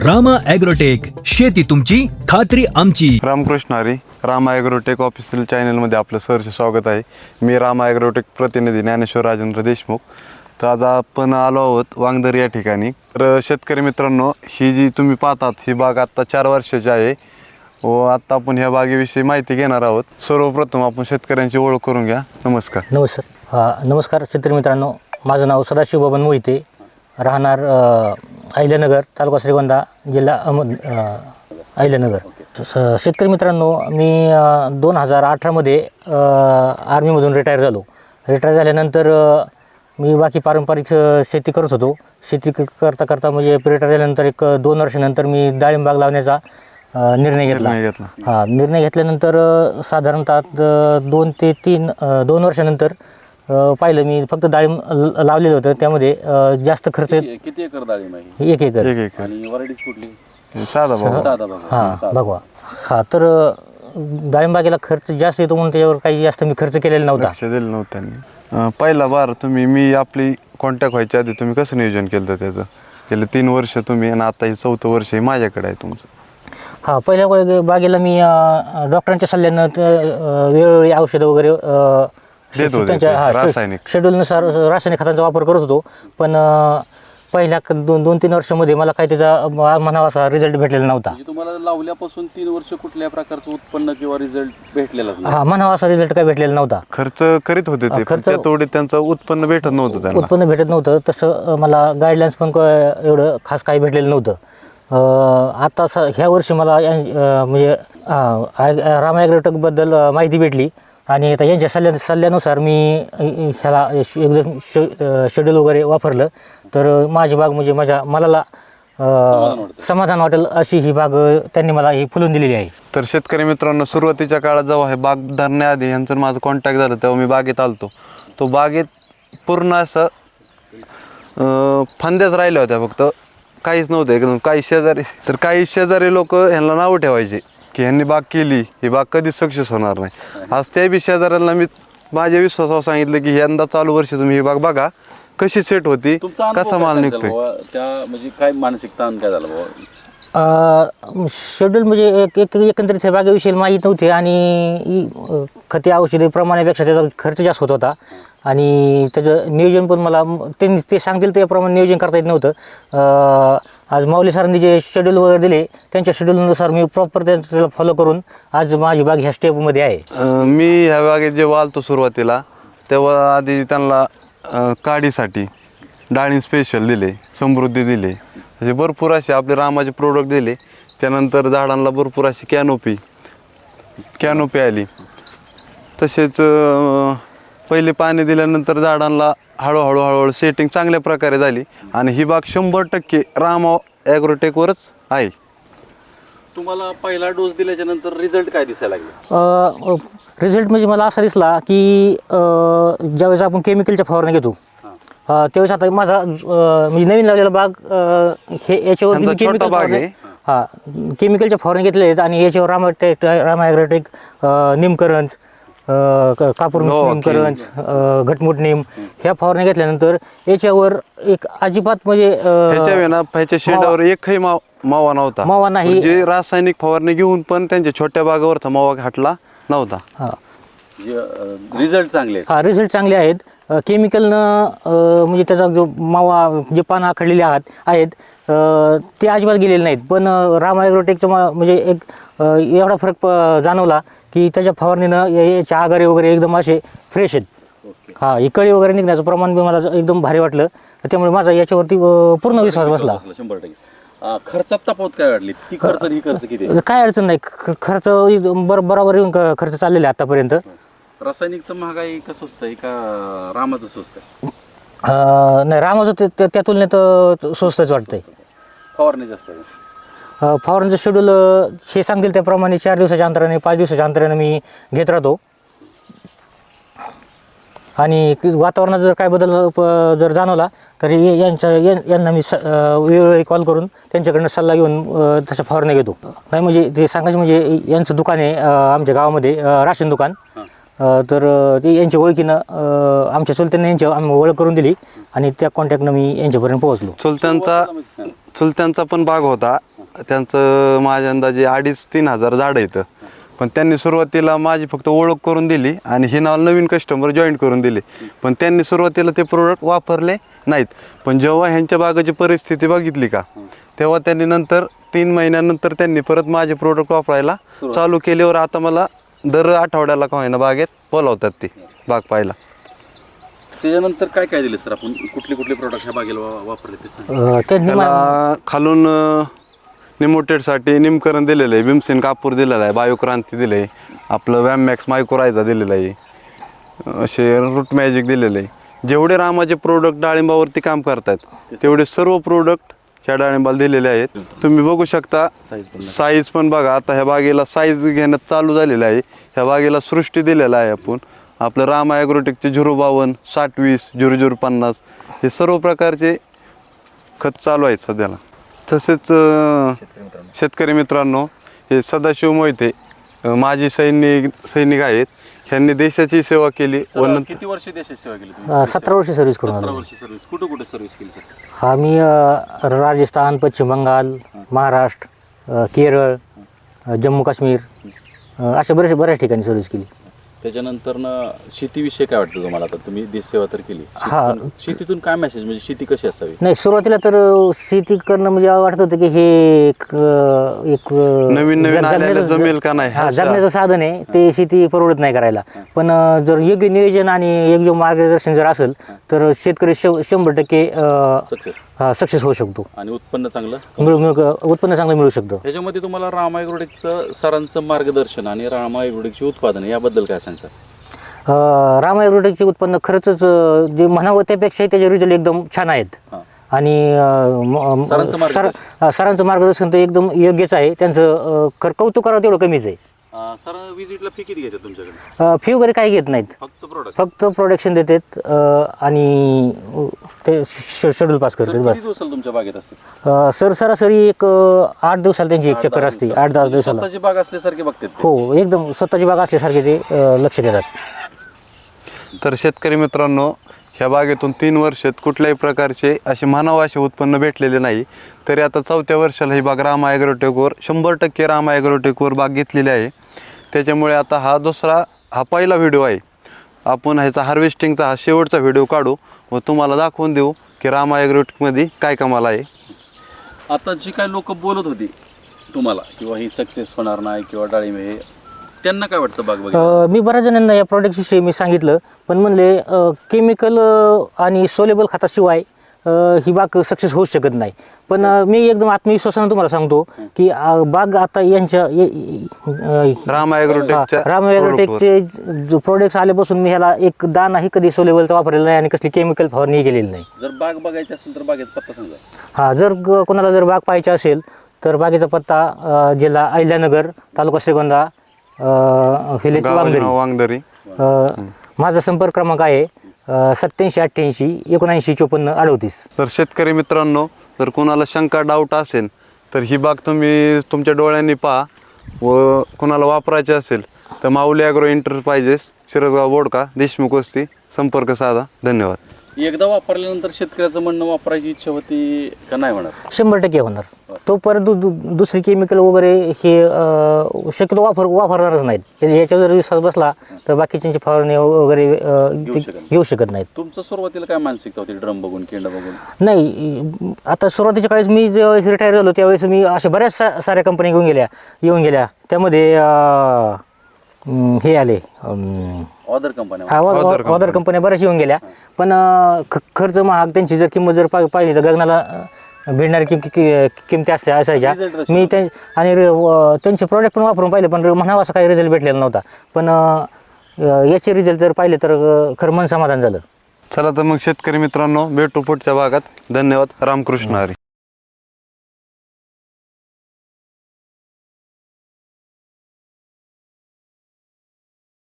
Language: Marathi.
रामा ॲग्रोटेक, शेती तुमची खात्री आमची. रामकृष्ण हरी. रामा ॲग्रोटेक ऑफिशियल चॅनलमध्ये आपलं सहर्ष स्वागत आहे. मी रामा ॲग्रोटेक प्रतिनिधी ज्ञानेश्वर राजेंद्र देशमुख. तर आज आपण आलो आहोत वांगदर या ठिकाणी. तर शेतकरी मित्रांनो, ही जी तुम्ही पाहतात ही बाग आत्ता 4 वर्षाची आहे व आत्ता आपण ह्या बागेविषयी माहिती घेणार आहोत. सर्वप्रथम आपण शेतकऱ्यांची ओळख करून घ्या. नमस्कार. नमस्कार शेतकरी मित्रांनो, माझं नाव सदाशिव बबन मोहिते, राहणार अहिल्यानगर, तालुका श्रीगोंदा, जिल्हा अहिल्यानगर. शेतकरी मित्रांनो, मी 2018मध्ये आर्मीमधून रिटायर झालो. रिटायर झाल्यानंतर मी बाकी पारंपरिक शेती करत होतो. शेती करता करता म्हणजे रिटायर झाल्यानंतर 1-2 वर्षानंतर मी डाळिंब बाग लावण्याचा निर्णय घेतला. निर्णय घेतल्यानंतर साधारणतः 2 ते 2 वर्षानंतर पाहिलं मी फक्त डाळिंब लावलेलं होतं. त्यामध्ये जास्त खर्च. किती एकर डाळिंब आहे? 1 एकर. आणि व्हरायटीज कुठली? साधा बाबा. साधा बघा. हां भगवा. तर डाळिंबागेला खर्च जास्त येतो म्हणून त्याच्यावर काही जास्त मी खर्च केलेला नव्हता. लक्ष दिलं नव्हतं त्यांनी. पहिला बार तुम्ही मी आपली कॉन्टॅक्ट व्हायच्या आधी तुम्ही कसं नियोजन केलं होतं त्याचं? गेले 3 वर्ष तुम्ही आणि आता हे 4थं वर्ष हे माझ्याकडे आहे तुमचं. हां, पहिल्या बागेला मी डॉक्टरांच्या सल्ल्यानं वेळोवेळी औषधं वगैरे देत होते ते, रासायनिक शेड्यूलनुसार रासायनिक खतांचा वापर करत होतो. पण पहिल्या 2-3 वर्षामध्ये मला काही त्याचा म्हणावा असा रिझल्ट भेटलेला नव्हता. म्हणजे तुम्हाला लावल्यापासून 3 वर्ष कुठल्या प्रकारचं उत्पन्न किंवा रिझल्ट भेटलेलाच नाही? हां, म्हणावा असा रिझल्ट काही भेटलेला नव्हता. खर्च करीत होते ते, पण त्या तोडे त्यांचं उत्पन्न भेटत नव्हतं त्यांना. उत्पन्न भेटत नव्हतं. तसं मला गाईडलाईन्स पण एवढं खास काही भेटलेलं नव्हतं. आता ह्या वर्षी मला म्हणजे रामा ॲग्रोटेकबद्दल माहिती भेटली आणि आता यांच्या सल्ल्यानुसार मी ह्याला एकदम शेड्यूल वगैरे वापरलं. तर माझी बाग म्हणजे मला समाधान वाटेल अशी ही बाग त्यांनी मला ही फुलून दिलेली आहे. तर शेतकरी मित्रांनो, सुरुवातीच्या काळात जेव्हा हे बाग धरण्याआधी यांचं माझं कॉन्टॅक्ट झालं तेव्हा मी बागेत आलतो. तो बागेत पूर्ण असं फांद्याच राहिल्या होत्या, फक्त काहीच नव्हतं एकदम. काही शेजारी लोक ह्यांना नावं ठेवायचे की ह्यांनी बाग केली, ही बाग कधीच सक्सेस होणार नाही. आज त्या बी शेजाऱ्यांना मी माझ्या विश्वासावर सांगितलं की यंदा चालू वर्षी तुम्ही ही बाग बघा कशी सेट होती, कसा माल निघतोय. त्या म्हणजे काय मानसिक ताण काय झालं बाबा? शेड्यूल म्हणजे एकंदरीत ह्या बागेविषयी माहीत नव्हते आणि खते औषधी प्रमाणापेक्षा त्याचा खर्च जास्त होत होता आणि त्याचं नियोजन पण मला ते सांगतील त्याप्रमाणे नियोजन करता येत नव्हतं. आज माऊली सरांनी जे शेड्यूल वगैरे दिले त्यांच्या शेड्यूलनुसार मी प्रॉपर त्याला फॉलो करून आज माझी बाग ह्या स्टेपमध्ये आहे. मी ह्या बागेत जेव्हा आलतो सुरुवातीला तेव्हा आधी त्यांना काडीसाठी डाळिंब स्पेशल दिले, समृद्धी दिले, म्हणजे भरपूर असे आपले रामाचे प्रोडक्ट दिले. त्यानंतर झाडांना भरपूर अशी कॅनोपी आली. तसेच पहिले पाणी दिल्यानंतर झाडांना हळूहळू सेटिंग चांगल्या प्रकारे झाली आणि ही बाग 100% रामा ॲग्रोटेकवरच आहे. तुम्हाला पहिला डोस दिल्याच्या नंतर रिझल्ट काय दिसायला लागले? रिझल्ट म्हणजे मला असा दिसला की ज्यावेळेस आपण केमिकलच्या फवारणी घेतो त्यावेळेस आता माझा म्हणजे नवीन लावलेला बाग याच्यावर केमिकलच्या फवारणी घेतल्या आहेत आणि याच्यावर रामा ॲग्रोटेक निमकरंज, कापूर निमकरंज, घटमुट निम ह्या फवारणी घेतल्यानंतर याच्यावर एक अजिबात म्हणजे ह्याच्या शेडावर एकही मावा नाही. जे रासायनिक फवारणी घेऊन पण त्यांच्या छोट्या बागावर मावा हटला नव्हता. रिझल्ट चांगले आहेत. रिझल्ट चांगले आहेत. केमिकलनं म्हणजे त्याचा जो मावा जे पानं आखडलेले आहेत ते अजिबात गेलेले नाहीत. पण रामा ॲग्रोटेकचं म्हणजे एक एवढा फरक जाणवला की त्याच्या फवारणीनं याच्या आगारे वगैरे एकदम असे फ्रेश आहेत. ही कळी वगैरे निघण्याचं प्रमाण बी मला एकदम भारी वाटलं. त्यामुळे माझा याच्यावरती पूर्ण विश्वास बसला. 100%. खर्चात तफावत काय वाटली? ती खर्च आणि ही खर्च किती? काय अडचण नाही. खर्च बरोबर येऊन खर्च चाललेला आहे आतापर्यंत. रासायनिकचं महागाई का स्वस्त आहे का रामाचं स्वस्त आहे? नाही, रामाचं त्या तुलनेत स्वस्तच वाटतंय. फवारणी जास्त आहे. फवारणीचं शेड्यूल हे सांगतील त्याप्रमाणे 4 दिवसाच्या अंतराने 5 दिवसाच्या अंतराने मी घेत राहतो आणि वातावरणात जर काय बदल जर जाणवला तर यांना मी वेळोवेळी कॉल करून त्यांच्याकडनं सल्ला घेऊन तशा फवारण्या घेतो. नाही म्हणजे ते सांगायचं म्हणजे यांचं दुकान आहे आमच्या गावामध्ये, राशन दुकान. तर ते यांच्या ओळखीनं आमच्या चुलत्यांनी यांची ओळख करून दिली आणि त्या कॉन्टॅक्टनं मी यांच्यापर्यंत पोहोचलो. चुलत्यांचा पण बाग होता त्यांचं माझ्या अंदाजे 2,500-3 हजार झाडं येतं. पण त्यांनी सुरुवातीला माझी फक्त ओळख करून दिली आणि हे नाव नवीन कस्टमर जॉईन करून दिले. पण त्यांनी सुरुवातीला ते प्रोडक्ट वापरले नाहीत. पण जेव्हा ह्यांच्या बागेची परिस्थिती बघितली का, तेव्हा त्यांनी नंतर 3 महिन्यानंतर त्यांनी परत माझे प्रोडक्ट वापरायला चालू केल्यावर आता मला दर आठवड्याला का होईना बागेत बोलावतात ते बाग पाहायला. त्याच्यानंतर काय काय दिले सर आपण, कुठले कुठले प्रोडक्ट ह्या बागेला वापरले ते सांगा. त्यांनी त्याला खालून निमोटेडसाठी निमकरण दिलेलं आहे, भीमसेन कापूर दिलेला आहे, बायोक्रांती दिलं आहे, आपलं वॅममॅक्स मायक्रोरायझा दिलेलं आहे, असे रूट मॅजिक दिलेलं आहे. जेवढे रामाचे प्रोडक्ट डाळिंबावरती काम करतात तेवढे सर्व प्रोडक्ट ह्या डाळिंबाला दिलेले आहेत. तुम्ही बघू शकता साईज पण बघा. आता ह्या बागेला साईज घेण्यात चालू झालेलं आहे. ह्या बागेला सृष्टी दिलेला आहे आपण. आपलं रामा ॲग्रोटेकचे 052, 6020, 0050 हे सर्व प्रकारचे खत चालू आहेत सध्याला. तसेच शेतकरी मित्रांनो, हे सदाशिव मोहिते माजी सैनिक आहेत. ह्यांनी देशाची सेवा केली. सर, किती वर्ष देशाची सेवा केली तुम्ही? 17 वर्ष सर्व्हिस करून 17 आलो. वर्ष सर्व्हिस. कुठं कुठे सर्व्हिस केली सर? हा मी राजस्थान, पश्चिम बंगाल, महाराष्ट्र, केरळ, जम्मू काश्मीर अशा बऱ्याच ठिकाणी सर्व्हिस केली. त्याच्यानंतर शेतीविषयी काय वाटतं तुम्हाला? आता तुम्ही देश सेवा तर केली, हा. शेतीतून काय मेसेज, म्हणजे शेती कशी असावी? नाही, सुरुवातीला तर शेती करणं म्हणजे वाटत होतं की हे एक नवीन आलेलं जमेल का नाही हा, जगण्याचं साधन आहे. ते शेती परवडत नाही करायला. पण जर योग्य नियोजन आणि योग्य मार्गदर्शन जर असेल तर शेतकरी 100% सक्सेस होऊ शकतो आणि उत्पन्न चांगलं उत्पन्न चांगलं मिळू शकतं. त्याच्यामध्ये तुम्हाला रामा ॲग्रोटेकचं सरांचं मार्गदर्शन आणि रामा ॲग्रोटेकची उत्पादन याबद्दल काय सांगता? रामा ॲग्रोटेकचे उत्पन्न खरंच जे म्हणावं त्यापेक्षा त्याचे रिझल्ट एकदम छान आहेत. आणि सरांचं मार्गदर्शन तर एकदम योग्यच आहे. त्यांचं कौतुक करावं तेवढं कमीच आहे. सर, विजिटला फी किती घेतात तुमच्याकडे? फी वगैरे काही घेत नाहीत, फक्त प्रोडक्शन देतात आणि ते शेड्यूल पास करतात बस. किती दिवसाला तुमच्या बागेत असतात? सर सरासरी एक 8 दिवसाला त्यांची एक चक्कर असते. 8-10 दिवसाला. स्वतःची बाग असल्यासारखे बघतात ते? हो, एकदम स्वतःची बाग असल्यासारखे ते लक्ष देतात. तर शेतकरी मित्रांनो, ह्या बागेतून 3 वर्षात कुठल्याही प्रकारचे असे म्हणावं असे उत्पन्न भेटलेले नाही. तरी आता 4थ्या वर्षाला ही बाग रामा ॲग्रोटेकवर 100% रामा ॲग्रोटेकवर बाग घेतलेली आहे. त्याच्यामुळे आता हा पहिला व्हिडिओ आहे. आपण ह्याचा हार्वेस्टिंगचा हा शेवटचा व्हिडिओ काढू व तुम्हाला दाखवून देऊ की रामा ॲग्रोटेकमध्ये काय कमाल आहे. आता जी काय लोक बोलत होती तुम्हाला किंवा ही सक्सेस होणार नाही किंवा डाळिंब, हे त्यांना काय वाटतं बाग बघितल्यावर? मी बऱ्याच जणांना या प्रॉडक्टविषयी मी सांगितलं, पण म्हणले केमिकल आणि सोलेबल खताशिवाय ही बाग सक्सेस होऊ शकत नाही. पण मी एकदम आत्मविश्वासाने तुम्हाला सांगतो की बाग आता यांच्या रामा ॲग्रोटेकचे जो प्रोडक्ट्स आल्यापासून मी ह्याला एक दाणाही कधी सोलेबलचा वापरलेला नाही आणि कसली केमिकल फवारणी केलेली नाही. जर बाग बघायची असेल तर बागेचा पत्ता सांगा. हा, जर कोणाला जर बाग पाहायची असेल तर बागेचा पत्ता जिल्हा अहिल्यानगर, तालुका श्रीगोंदा, विलेज वांगदरी. माझा संपर्क क्रमांक आहे 8788 7954 38. तर शेतकरी मित्रांनो, जर कोणाला शंका डाऊट असेल तर ही बाग तुम्ही तुमच्या डोळ्यांनी पहा व कोणाला वापरायची असेल तर माऊली ॲग्रो एंटरप्राइजेस, शिरसगाव, बोडका, देशमुख वस्ती, संपर्क साधा. धन्यवाद. एकदा वापरल्यानंतर शेतकऱ्याचं म्हणणं वापरायची इच्छा होती का नाही होणार? 100% होणार. तो परत दुसरी केमिकल वगैरे हे शक्यतो वापरणारच नाहीत. याच्यावर जर विश्वास बसला तर बाकीच्यांची फवारणी वगैरे घेऊ शकत नाहीत. तुमचं सुरुवातीला काय मानसिकता होती ड्रम बघून, केंड बघून? नाही, आता सुरुवातीच्या काळेस मी ज्यावेळेस रिटायर झालो त्यावेळेस मी अशा बऱ्याच साऱ्या कंपन्या येऊन गेल्या. त्यामध्ये हे आले अदर कंपन्या बऱ्याच येऊन गेल्या. पण खर्च महाग, त्यांची जर किंमत जर पाहिली तर गगनाला भेटणारी किमती असायच्या. मी त्यांचे प्रॉडक्ट पण वापरून पाहिले पण म्हणावं असं काही रिझल्ट भेटलेला नव्हता. पण याचे रिझल्ट जर पाहिले तर खरं मन समाधान झालं. चला तर मग शेतकरी मित्रांनो, भेटू पुढच्या भागात. धन्यवाद. रामकृष्ण हरी.